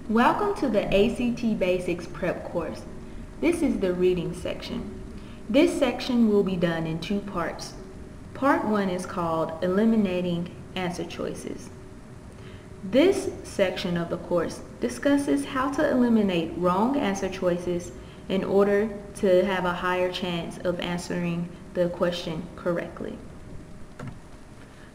Welcome to the ACT Basics Prep course. This is the reading section. This section will be done in two parts. Part 1 is called Eliminating Answer Choices. This section of the course discusses how to eliminate wrong answer choices in order to have a higher chance of answering the question correctly.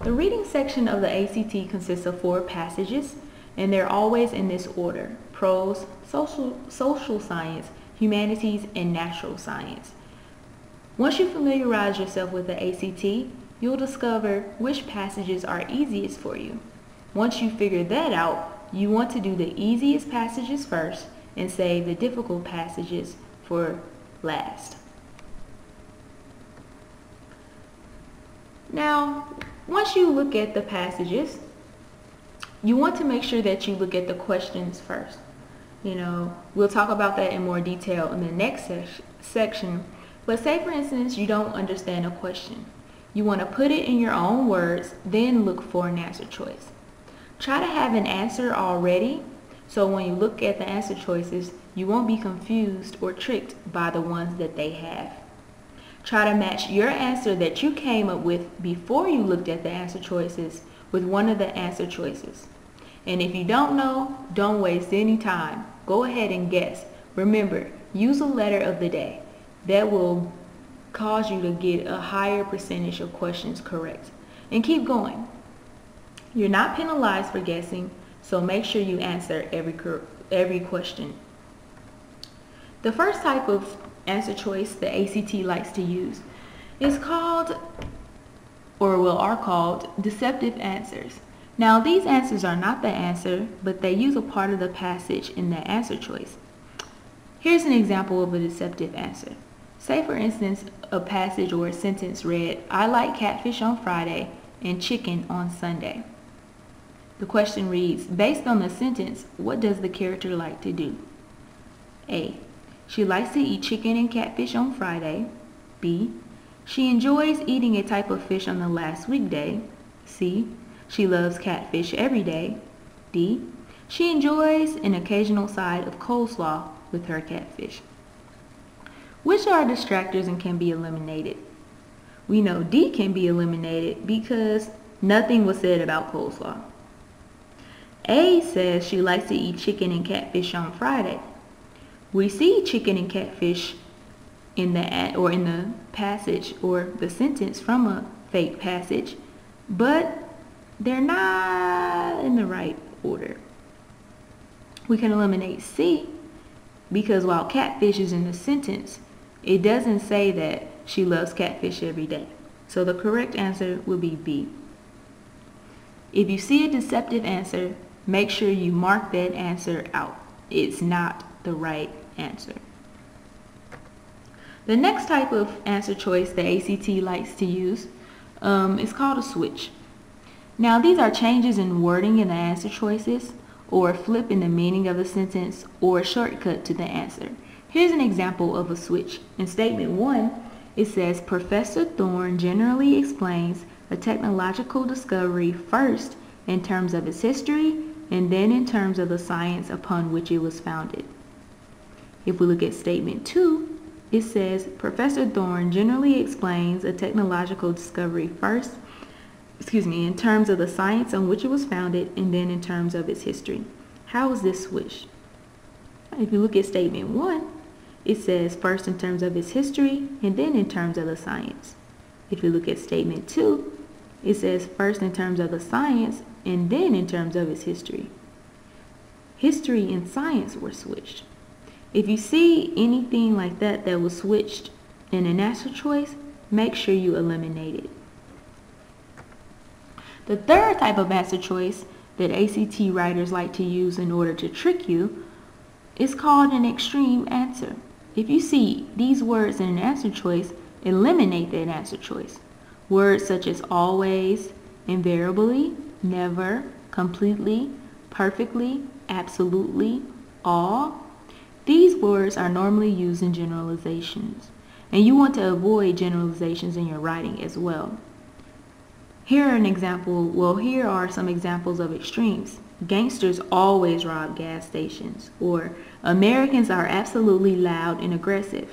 The reading section of the ACT consists of 4 passages, and they're always in this order: prose, social science, humanities, and natural science. Once you familiarize yourself with the ACT, you'll discover which passages are easiest for you. Once you figure that out, you want to do the easiest passages first and save the difficult passages for last. Now, once you look at the passages, you want to make sure that you look at the questions first. We'll talk about that in more detail in the next section. But say, for instance, you don't understand a question. You want to put it in your own words, then look for an answer choice. Try to have an answer already, so when you look at the answer choices, you won't be confused or tricked by the ones that they have. Try to match your answer that you came up with before you looked at the answer choices with one of the answer choices. And if you don't know, don't waste any time. Go ahead and guess. Remember, use a letter of the day. That will cause you to get a higher percentage of questions correct. And keep going. You're not penalized for guessing, so make sure you answer every question. The first type of answer choice the ACT likes to use is called, are called, Deceptive Answers. Now, these answers are not the answer, but they use a part of the passage in the answer choice. Here's an example of a deceptive answer. Say, for instance, a passage or a sentence read, "I like catfish on Friday and chicken on Sunday." The question reads, based on the sentence, what does the character like to do? A. She likes to eat chicken and catfish on Friday. B. She enjoys eating a type of fish on the last weekday. C. She loves catfish every day. D. She enjoys an occasional side of coleslaw with her catfish. Which are distractors and can be eliminated? We know D can be eliminated because nothing was said about coleslaw. A says she likes to eat chicken and catfish on Friday. We see chicken and catfish in the passage or the sentence from a fake passage, but they're not in the right order. We can eliminate C because while catfish is in the sentence, it doesn't say that she loves catfish every day. So the correct answer will be B. If you see a deceptive answer, make sure you mark that answer out. It's not the right answer. The next type of answer choice the ACT likes to use is called a switch. Now, these are changes in wording in the answer choices, or a flip in the meaning of the sentence, or a shortcut to the answer. Here's an example of a switch. In statement 1, it says, Professor Thorne generally explains a technological discovery first in terms of its history and then in terms of the science upon which it was founded. If we look at statement 2, it says, Professor Thorne generally explains a technological discovery first, in terms of the science on which it was founded and then in terms of its history. How is this switched? If you look at statement 1, it says first in terms of its history and then in terms of the science. If you look at statement 2, it says first in terms of the science and then in terms of its history. History and science were switched. If you see anything like that was switched in an answer choice, make sure you eliminate it. The third type of answer choice that ACT writers like to use in order to trick you is called an extreme answer. If you see these words in an answer choice, eliminate that answer choice. Words such as always, invariably, never, completely, perfectly, absolutely, all. These words are normally used in generalizations, and you want to avoid generalizations in your writing as well. Here are some examples of extremes. Gangsters always rob gas stations, or Americans are absolutely loud and aggressive.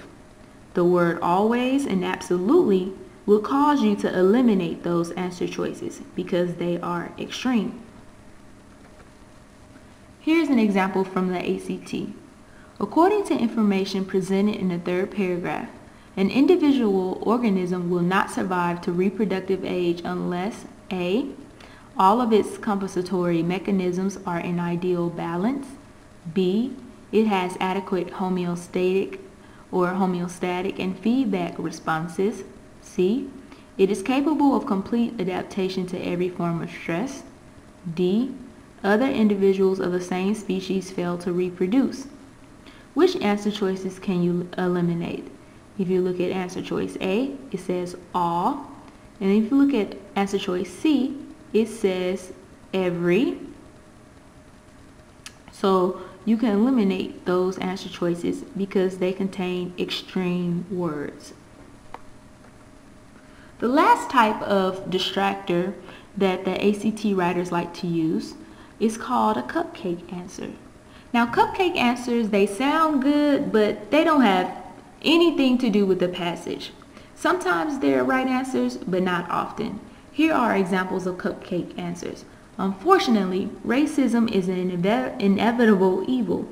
The word always and absolutely will cause you to eliminate those answer choices because they are extreme. Here's an example from the ACT. According to information presented in the third paragraph, an individual organism will not survive to reproductive age unless A. all of its compensatory mechanisms are in ideal balance, B. it has adequate homeostatic and feedback responses, C. it is capable of complete adaptation to every form of stress, D. other individuals of the same species fail to reproduce. Which answer choices can you eliminate? If you look at answer choice A, it says all. And if you look at answer choice C, it says every. So you can eliminate those answer choices because they contain extreme words. The last type of distractor that the ACT writers like to use is called a cupcake answer. Now, cupcake answers, they sound good, but they don't have anything to do with the passage. Sometimes they're right answers, but not often. Here are examples of cupcake answers. Unfortunately, racism is an inevitable evil.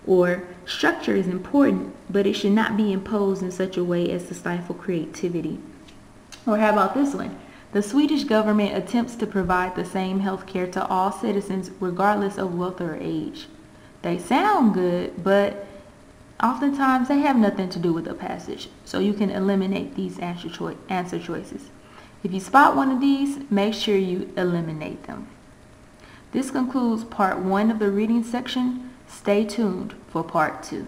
Or, structure is important, but it should not be imposed in such a way as to stifle creativity. Or how about this one? The Swedish government attempts to provide the same health care to all citizens regardless of wealth or age. They sound good, but oftentimes they have nothing to do with the passage, so you can eliminate these answer choices. If you spot one of these, make sure you eliminate them. This concludes part 1 of the reading section. Stay tuned for part 2.